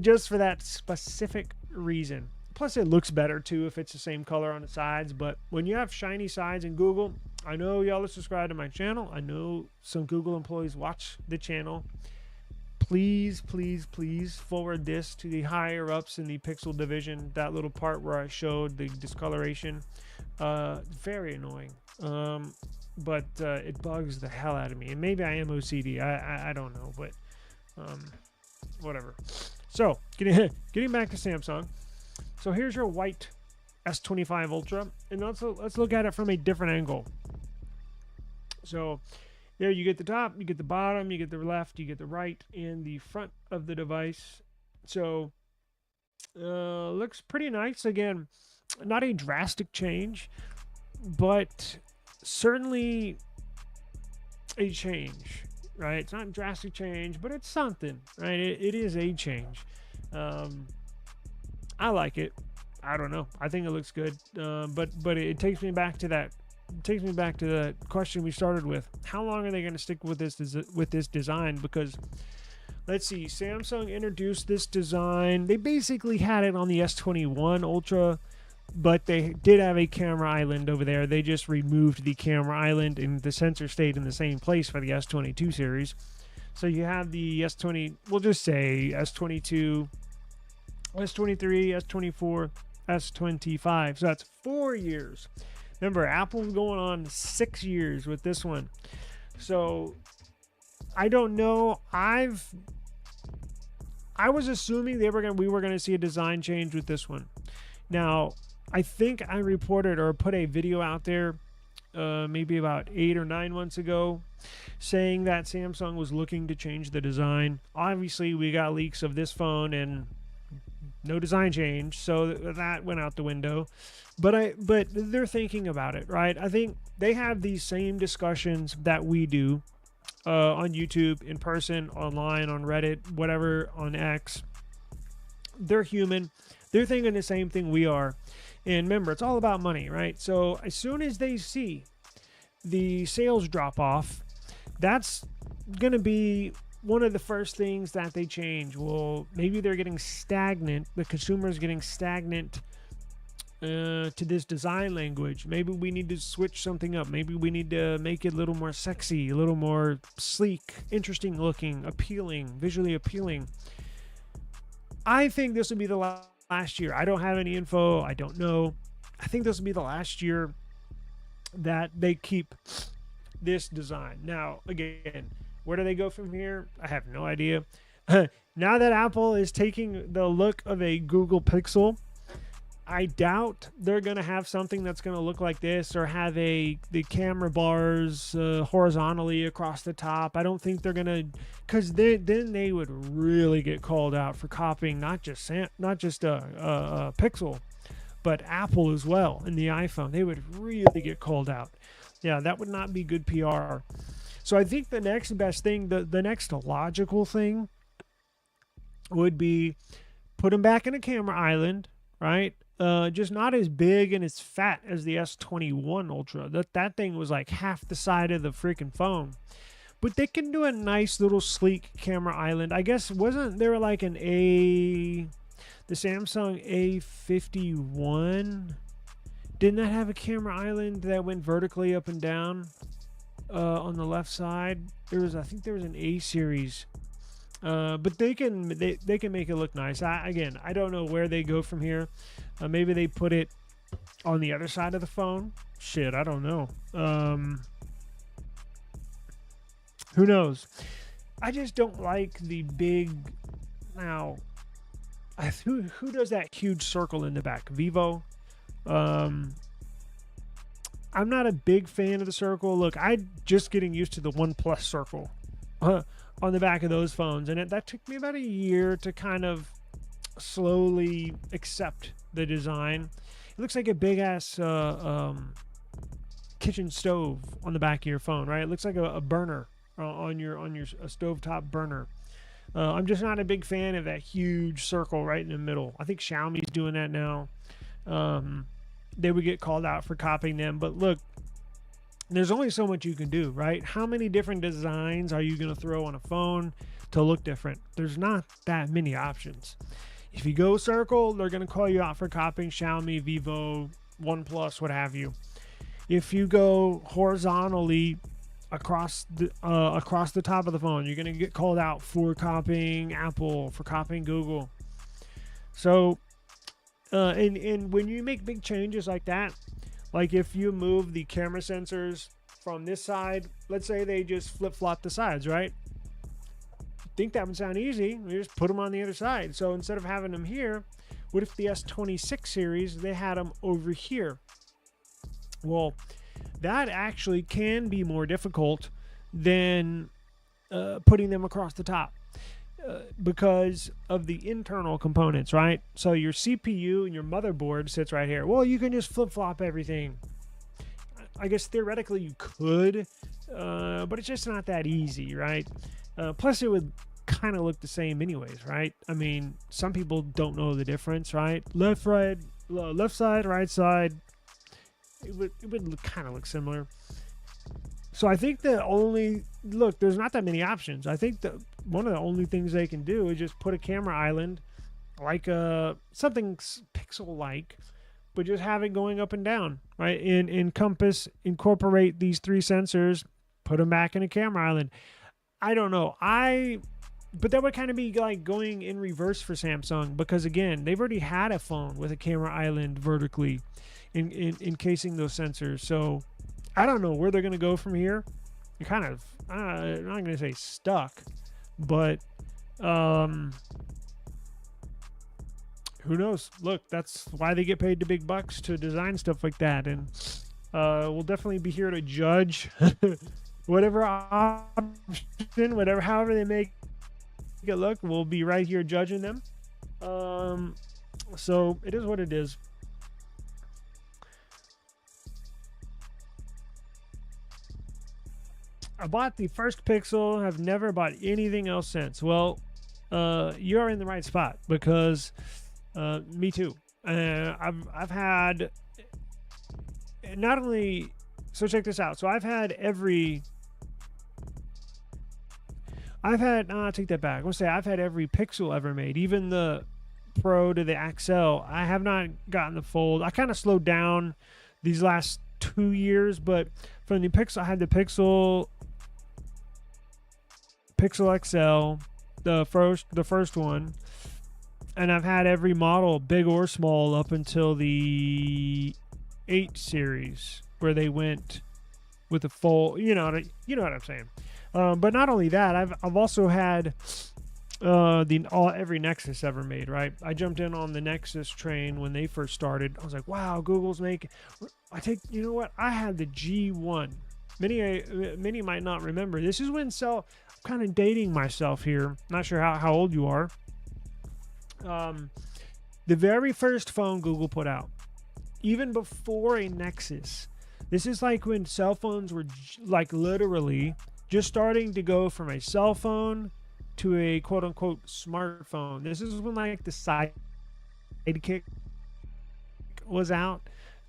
Just for that specific reason. Plus, it looks better too if it's the same color on the sides. But when you have shiny sides in Google, I know y'all are subscribed to my channel. I know some Google employees watch the channel. Please, please, please forward this to the higher ups in the Pixel division. That little part where I showed the discoloration. Very annoying. But it bugs the hell out of me. And maybe I am OCD. I don't know, but whatever. So getting back to Samsung. So here's your white S25 Ultra, and let's look at it from a different angle. So there you get the top, you get the bottom, you get the left, you get the right, and the front of the device. So looks pretty nice. Again, not a drastic change, but certainly a change, right? It's not a drastic change, but it's something, right? It is a change. I like it. I don't know. I think it looks good. But it takes me back to that. It takes me back to the question we started with. How long are they going to stick with this design? Because let's see, Samsung introduced this design. They basically had it on the S21 Ultra, but they did have a camera island over there. They just removed the camera island, and the sensor stayed in the same place for the S22 series. So you have the S20, we'll just say S22, S23, S24, S25. So that's 4 years. Remember, Apple's going on 6 years with this one. So I don't know. I was assuming we were gonna see a design change with this one. Now, I think I reported or put a video out there maybe about 8 or 9 months ago saying that Samsung was looking to change the design. Obviously, we got leaks of this phone and no design change, so that went out the window. But they're thinking about it, right? I think they have these same discussions that we do on YouTube, in person, online, on Reddit, whatever, on X. They're human. They're thinking the same thing we are. And remember, it's all about money, right? So as soon as they see the sales drop off, that's going to be one of the first things that they change. Well, maybe they're getting stagnant. The consumer is getting stagnant to this design language. Maybe we need to switch something up. Maybe we need to make it a little more sexy, a little more sleek, interesting looking, appealing, visually appealing. I think this will be the last year. I don't have any info. I don't know. I think this will be the last year that they keep this design. Now, again, where do they go from here? I have no idea. Now that Apple is taking the look of a Google Pixel, I doubt they're going to have something that's going to look like this or have the camera bars horizontally across the top. I don't think they're going to, because then they would really get called out for copying not just a Pixel, but Apple as well in the iPhone. They would really get called out. Yeah, that would not be good PR. So I think the next best thing, the next logical thing would be put them back in a camera island, right? Just not as big and as fat as the S21 Ultra. That thing was like half the side of the freaking phone. But they can do a nice little sleek camera island. I guess wasn't there like the Samsung A51? Didn't that have a camera island that went vertically up and down on the left side? I think there was an A series. But they can make it look nice. Again, I don't know where they go from here. Maybe they put it on the other side of the phone. Shit, I don't know. Who knows? I just don't like the big. Now, who does that huge circle in the back? Vivo. I'm not a big fan of the circle. Look, I'm just getting used to the OnePlus circle on the back of those phones, and that took me about a year to kind of slowly accept the design. It looks like a big ass kitchen stove on the back of your phone, right? It looks like a burner on your stovetop burner. I'm just not a big fan of that huge circle right in the middle. I think Xiaomi's doing that now. They would get called out for copying them, but look, there's only so much you can do, right? How many different designs are you going to throw on a phone to look different? There's not that many options. If you go circle, they're going to call you out for copying Xiaomi, Vivo, OnePlus, what have you. If you go horizontally across the top of the phone, you're going to get called out for copying Apple, for copying Google. So, and when you make big changes like that, like if you move the camera sensors from this side, let's say they just flip-flop the sides, right? Think that would sound easy. You just put them on the other side. So instead of having them here, what if the S26 series, they had them over here? Well, that actually can be more difficult than putting them across the top because of the internal components, right? So your CPU and your motherboard sits right here. Well, you can just flip-flop everything. I guess theoretically you could, but it's just not that easy, right? Plus, it would kind of look the same anyways, right? I mean, some people don't know the difference, right? Left side, right side. It would kind of look similar. So I think there's not that many options. I think that one of the only things they can do is just put a camera island, like something pixel-like, but just have it going up and down, right? And incorporate these three sensors, put them back in a camera island. I don't know. But that would kind of be like going in reverse for Samsung because, again, they've already had a phone with a camera island vertically encasing those sensors. So I don't know where they're going to go from here. You're kind of, I'm not going to say stuck, but who knows? Look, that's why they get paid the big bucks to design stuff like that. And we'll definitely be here to judge whatever option, however they make it look, we'll be right here judging them. So it is what it is. I bought the first Pixel, have never bought anything else since. Well, you're in the right spot because me too. I've had not only, so check this out. So I've had I take that back. I'm going to say I've had every Pixel ever made, even the Pro to the XL. I have not gotten the Fold. I kind of slowed down these last 2 years, but from the Pixel, I had the Pixel XL, the first one, and I've had every model, big or small, up until the 8 series, where they went with the full. You know what I'm saying. But not only that, I've also had every Nexus ever made, right? I jumped in on the Nexus train when they first started. I was like, wow, Google's making. You know what? I had the G1. Many might not remember. This is when I'm kind of dating myself here. Not sure how old you are. The very first phone Google put out, even before a Nexus. This is like when cell phones were like literally just starting to go from a cell phone to a quote unquote smartphone. This is when like the Sidekick was out.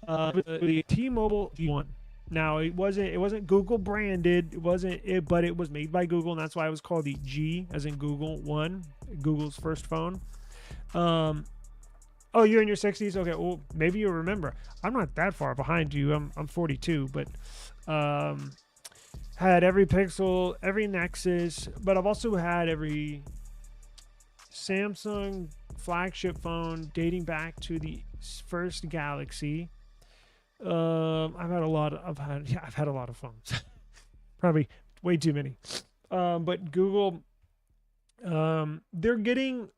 The T-Mobile G1. Now it wasn't Google branded. But it was made by Google, and that's why it was called the G, as in Google One, Google's first phone. Oh, you're in your 60s? Okay, well, maybe you remember. I'm not that far behind you. I'm 42, but had every Pixel, every Nexus, but I've also had every Samsung flagship phone dating back to the first Galaxy. I've had a lot of phones. Probably way too many. But Google, they're getting,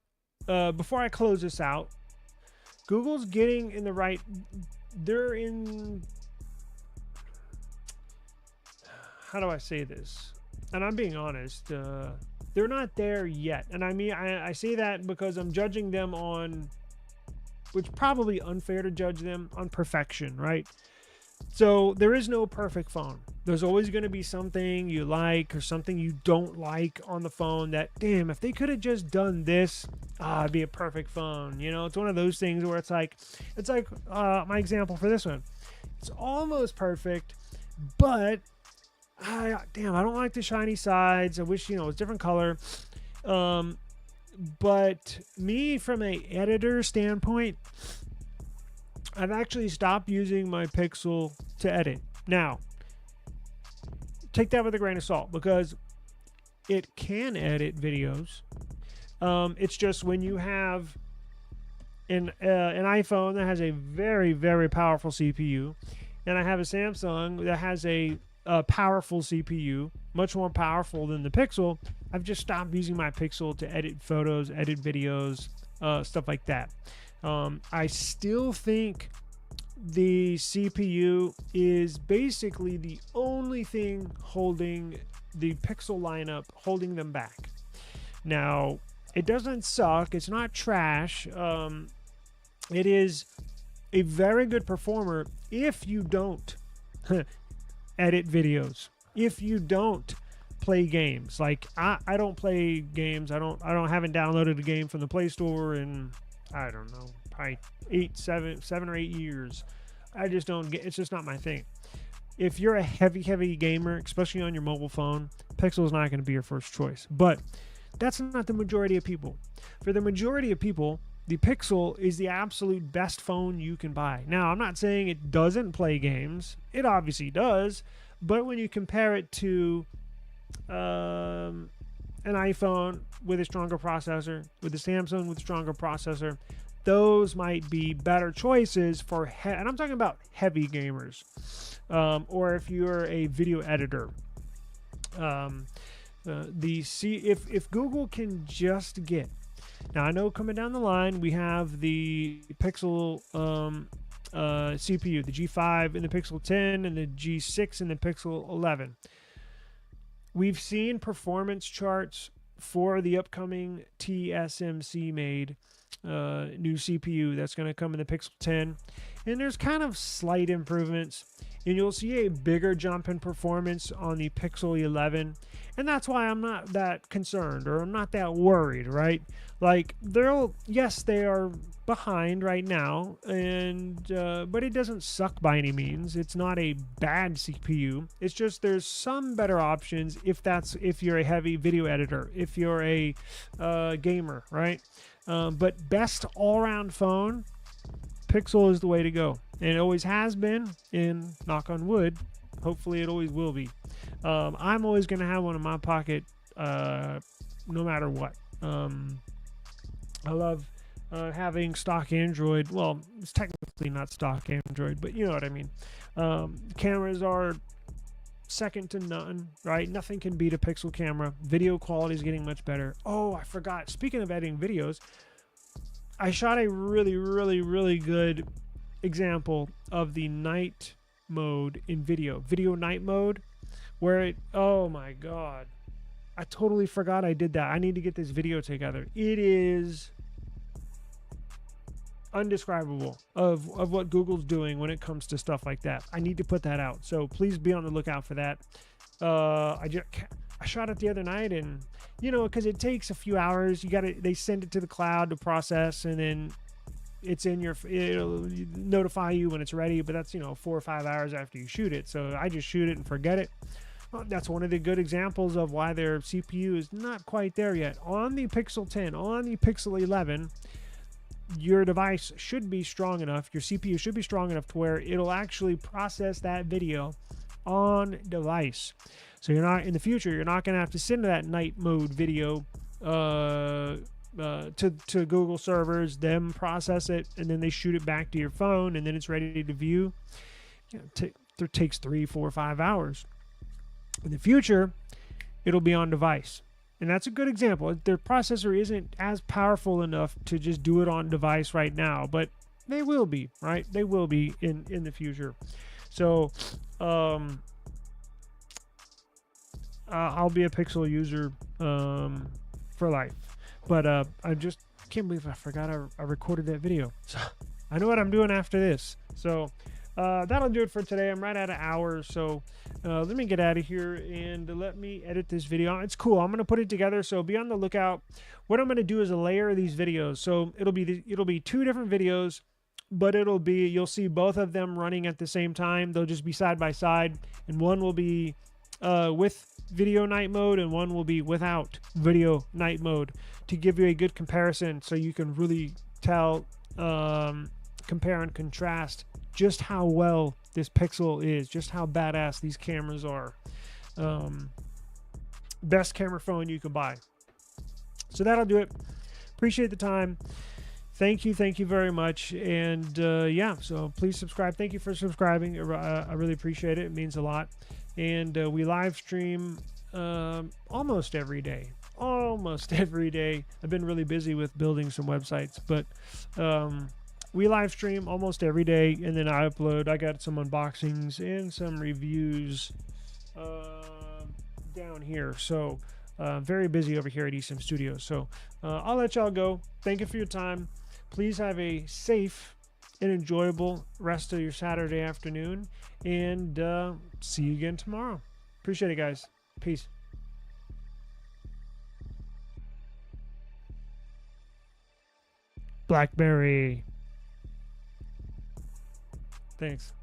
before I close this out, Google's getting in the right, they're in, how do I say this? And I'm being honest, they're not there yet. And I mean, I say that because I'm judging them on, which probably unfair to judge them on perfection, right? So there is no perfect phone. There's always going to be something you like or something you don't like on the phone that, damn, if they could have just done this, it'd be a perfect phone. You know, it's one of those things where it's like my example for this one. It's almost perfect, but I don't like the shiny sides. I wish, it's a different color. But me, from a editor standpoint, I've actually stopped using my Pixel to edit. Now, take that with a grain of salt, because it can edit videos. It's just when you have an iPhone that has a very, very powerful CPU, and I have a Samsung that has a powerful CPU, much more powerful than the Pixel, I've just stopped using my Pixel to edit photos, edit videos, stuff like that. I still think the CPU is basically the only thing holding the Pixel lineup, holding them back. Now, it doesn't suck. It's not trash. It is a very good performer if you don't edit videos, if you don't play games. Like I don't play games. I haven't downloaded a game from the Play Store in, I don't know, probably 7 or 8 years. I just don't get, it's just not my thing. If you're a heavy gamer, especially on your mobile phone, Pixel is not going to be your first choice. But that's not the majority of people. For the majority of people, the Pixel is the absolute best phone you can buy. Now, I'm not saying it doesn't play games. It obviously does. But when you compare it to an iPhone with a stronger processor, with a Samsung with a stronger processor, those might be better choices for, and I'm talking about heavy gamers, or if you're a video editor. If Google can just get, now I know coming down the line we have the Pixel CPU, the G5 and the Pixel 10 and the G6 and the Pixel 11. We've seen performance charts for the upcoming TSMC made new CPU that's going to come in the Pixel 10, and there's kind of slight improvements, and you'll see a bigger jump in performance on the Pixel 11, and that's why I'm not that concerned, or I'm not that worried, right? Like, they are behind right now, and but it doesn't suck by any means. It's not a bad CPU. It's just there's some better options if you're a heavy video editor, if you're a gamer, right? But best all-around phone, Pixel is the way to go, and it always has been, and knock on wood, hopefully it always will be. I'm always going to have one in my pocket no matter what. I love having stock Android. Well, it's technically not stock Android, but you know what I mean. Cameras are second to none, right? Nothing can beat a Pixel camera. Video quality is getting much better. Oh, I forgot. Speaking of editing videos, I shot a really good example of the night mode in video night mode, where oh my god, I totally forgot I did that. I need to get this video together. It is undescribable of what Google's doing when it comes to stuff like that. I need to put that out, so please be on the lookout for that. I shot it the other night, and because it takes a few hours. They send it to the cloud to process, and then it'll notify you when it's ready. But that's 4 or 5 hours after you shoot it. So I just shoot it and forget it. Well, that's one of the good examples of why their CPU is not quite there yet. On the Pixel 10, on the Pixel 11, your device should be strong enough, your CPU should be strong enough to where it'll actually process that video on device. So in the future, you're not going to have to send that night mode video to Google servers, them process it, and then they shoot it back to your phone, and then it's ready to view. It takes 3, 4, 5 hours. In the future, it'll be on device. And that's a good example. Their processor isn't as powerful enough to just do it on device right now, but they will be, right? They will be in the future. So I'll be a Pixel user for life. But I just can't believe I forgot I recorded that video. So I know what I'm doing after this. So that'll do it for today. I'm right at an hour, so let me get out of here and let me edit this video. It's cool. I'm going to put it together, so be on the lookout. What I'm going to do is a layer of these videos. So it'll be 2 different videos, but you'll see both of them running at the same time. They'll just be side by side, and one will be with video night mode and one will be without video night mode, to give you a good comparison so you can really tell, compare and contrast just how well this Pixel is, just how badass these cameras are. Best camera phone you can buy. So that'll do it. Appreciate the time. Thank you very much. And yeah, so please subscribe. Thank you for subscribing. I really appreciate it. It means a lot. And we live stream almost every day. I've been really busy with building some websites, but we live stream almost every day, and then I upload. I got some unboxings and some reviews down here. So very busy over here at eSIM Studios. So I'll let y'all go. Thank you for your time. Please have a safe and enjoyable rest of your Saturday afternoon, and see you again tomorrow. Appreciate it, guys. Peace. BlackBerry. Thanks.